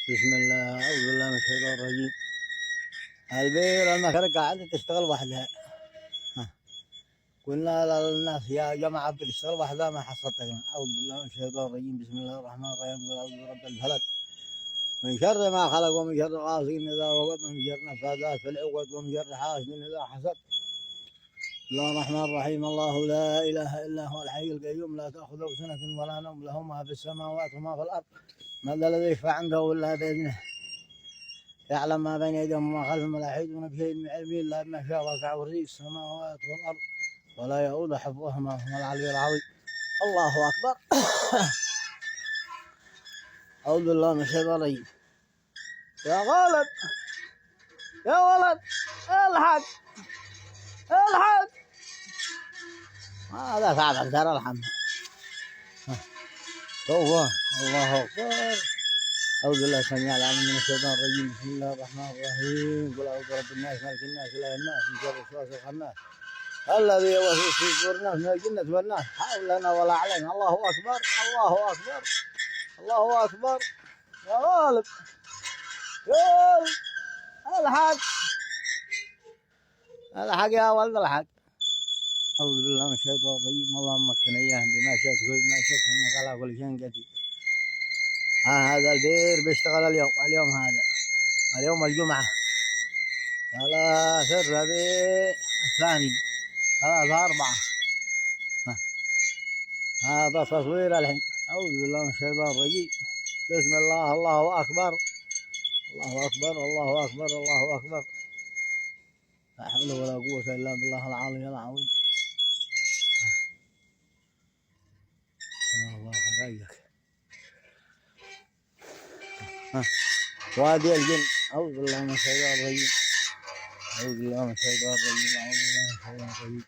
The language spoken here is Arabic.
بسم الله، أعوذ بالله من الشيطان الرجيم. البير المكنة قاعدة تشتغل وحدها. قلنا للناس يا جماعة بتشتغل وحدها ما حصلتنا. أعوذ بالله من الشيطان الرجيم. بسم الله الرحمن الرحيم. قل أعوذ برب الفلق من شر ما خلق ومن شر غاسق إذا وقب ومن شر النفاثات في العقد ومن شر حاسد إذا حسد. بسم الله الرحمن الرحيم. الله لا إله إلا هو الحي القيوم لا تأخذه سنة ولا نوم له ما في السماوات وما في الأرض من ذا الذي يشفع عنده إلا بإذنه يعلم ما بين يديهم وما خلفهم ولا يحيطون بشيء من علمه إلا بما شاء وسع كرسيه السماوات والأرض ولا يؤود حفظهما وهو العلي العظيم. الله أكبر. أعوذ بالله من الشيطان الرجيم. يا غالب يا ولد الحق الحق هذا فعلا ترى الحمد. الله أكبر. أعوذ بالله السميع العليم من الشيطان الرجيم. بسم الله الرحمن الرحيم. قل أعوذ برب الناس ملك الناس إله الناس من شر الوسواس الخناس الذي يوسوس في صدور الناس من الجنة والناس. حول لنا ولا علينا. الله أكبر الله أكبر الله أكبر. يا غالب يا الحق الحق يا ولد الحق. أعوذ بالله من الشيطان الرجيم. اللهم اكفنا إياهم بما شئت وبما شئت إنك على كل شيء قدير. هذا البير بيشتغل اليوم هذا اليوم الجمعة 3 الربيع الثاني 3/4. هذا تصوير الحين. أعوذ بالله من الشيطان الرجيم. بسم الله. الله أكبر الله أكبر الله أكبر الله أكبر. لا حول ولا قوة إلا بالله العلي العظيم. يا الله خيرك. وادي الجن. أعوذ بالله من الشيطان الرجيم. أعوذ بالله من الشيطان الرجيم. أعوذ بالله من الشيطان الرجيم.